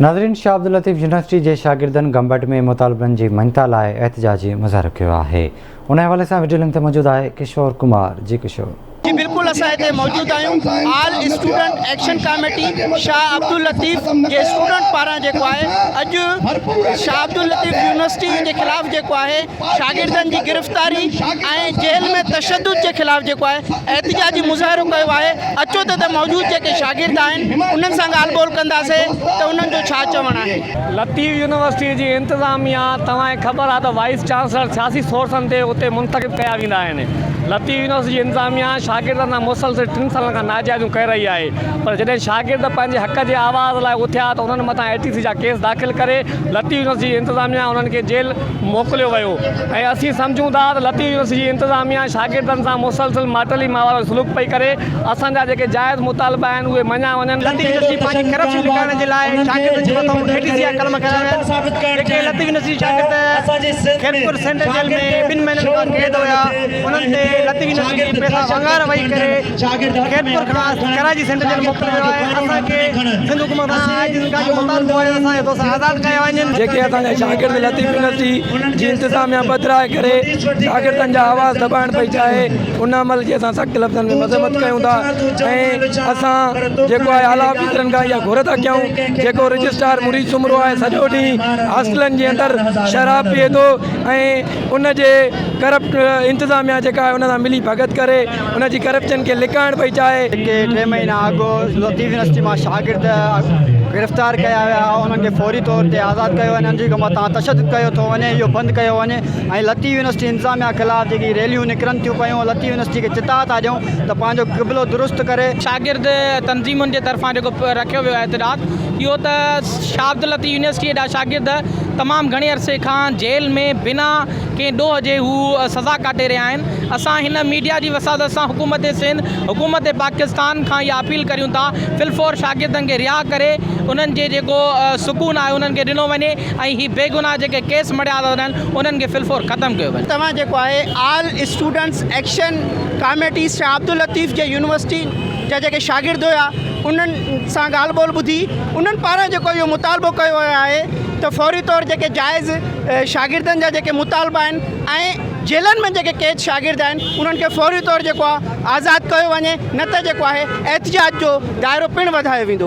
नाज़रीन, शाह अब्दुल लतीफ़ यूनिवर्सिटी के शागिर्दनि गंबट में मुतालबनि की मञता लाइ एहतजाजी मुज़ाहिरो किया है। उन हवाले से वीडियो लिंक ते मौजूद है किशोर कुमार। जी किशोर जी बिल्कुल, असां हिते मौजूद आहियूं। All student action committee Shah Abdul Latif के स्टूडेंट पारां जेको आहे अॼु शाह अब्दुल लतीफ़ यूनिवर्सिटी के खिलाफ़ जेको आहे शागिर्दनि की गिरफ़्तारी ऐं जेल में तशद्दुद के खिलाफ़ जेको आहे एहतजाजी मुज़ाहिरो कयो आहे। अचो त मौजूद जेके शागिर्द आहिनि उन्हनि सां ॻाल्हि ॿोल कंदासीं त उन्हनि जो छा चवणु आहे। लतीफ़ यूनिवर्सिटी जी इंतज़ामिया तव्हांखे ख़बर आहे त वाइस चांसलर सियासी सोर्सनि ते उते मुंतक़िद कया वेंदा आहिनि। लतीफ़ यूनिवर्सिटी जी इंतज़ामिया शागिर्दनि सां मुसलसिल 3 सालनि खां नाजाइज़ूं करे रही आहे, पर जॾहिं शागिर्द पंहिंजे हक़ जे आवाज़ लाइ उथिया त उन्हनि मथां ATC जा केस दाख़िल करे लतीफ़ यूनिवर्सिटी जी इंतज़ामिया उन्हनि खे जेल मोकिलियो वियो। ऐं असीं सम्झूं था त लतीफ़ यूनिवर्सिटी जी इंतज़ामिया शागिर्दनि सां मुसलसिल माटली मावारो सलूक पई करे। असांजा जेके जाइज़ मुतालबा आहिनि उहे मञा वञनि। लतीफ़ यूनिवर्सिटी पंहिंजी करप्शन लिकाइण जे लाइ शागिर्दनि जे मथां ATC जा कलम कया विया। जेके लतीफ़ यूनिवर्सिटी शागिर्द खेलपुर सेंट्रल जेल में 2 महीननि खां क़ैद हुया, उन्हनि ते लतीफ़ यूनिवर्सिटी पैसा शंगार वही करे खेलपुर खां कराची सेंट्रल जेल मोकिलियो वियो आहे। असांखे सिंध हुकूमत सां जिन का जो मुतालबो आहे असांखे दोस्त आज़ादु कया वञनि। जेके असांजा शागिर्द लतीफ़ यूनिवर्सिटी जी इंतज़ामिया बदिराए करे शागिर्दनि जा आवाज़ दॿाइण पई चाहे, उन अमल जी असां सख़्त लफ़्ज़नि में मज़म्मत कयूं था। ऐं असां जेको आहे आला ऑफिसरनि खां इहा घुर था कयूं, जेको रजिस्ट्रार मुरीद सुमरो आहे सॼो ॾींहुं हॉस्टलनि जे अंदरि शराब पीए थो ऐं उन जे करप्ट इंतज़ामिया जेका आहे उन सां मिली भगत करे उन जी करप्शन खे लिकाइण पई चाहे। 3 महीना अॻु लतीफ़ यूनिवर्सिटी मां शागिर्द गिरफ़्तार कया विया, उन्हनि खे फौरी तौर ते आज़ादु कयो वञे, उन्हनि जे मथां तशद्दुद कयो थो वञे, इहो बंदि कयो वञे। ऐं लतीफ़ यूनिवर्सिटी इंतज़ामिया ख़िलाफ़ जेकी रैलियूं निकिरनि थियूं पियूं, लतीफ़ यूनिवर्सिटी खे चिता था ॾियूं त पंहिंजो क़िबलो दुरुस्त करे। शागिर्द तंज़ीमुनि जे तरफ़ां जेको रखियो वियो आहे एतराज़, इहो त शाह अब्दुल लतीफ़ यूनिवर्सिटी जा शागिर्द तमामु घणे अरसे खां जेल में बिना कंहिं ॾोह जे हू सज़ा काटे रहिया आहिनि। असां हिन मीडिया जी वसादत सां हुकूमत सिंध, हुकूमत पाकिस्तान खां इहा अपील करियूं था फिलफोर शागिर्दनि खे रिहा करे उन्हनि जे जेको सुकून आहे उन्हनि खे ॾिनो वञे ऐं ही बेगुनाह जेके केस मड़िया था वञनि उन्हनि खे फिलफोर ख़तमु कयो वञे। तव्हां जेको आहे all students action committee Shah Abdul Latif जे यूनिवर्सिटी जा जेके शागिर्द हुआ उन्हनि सां ॻाल्हि ॿोल ॿुधी, उन्हनि पारां जेको इहो मुतालबो कयो वियो आहे त फौरी तौर जेके जाइज़ शागिर्दनि जा जेके मुतालबा आहिनि ऐं जेलनि में जेके कैद शागिर्द आहिनि उन्हनि खे फौरी तौर जेको आहे आज़ादु कयो वञे, न त जेको आहे एहतिजाज जो दाइरो पिणु वधायो वेंदो।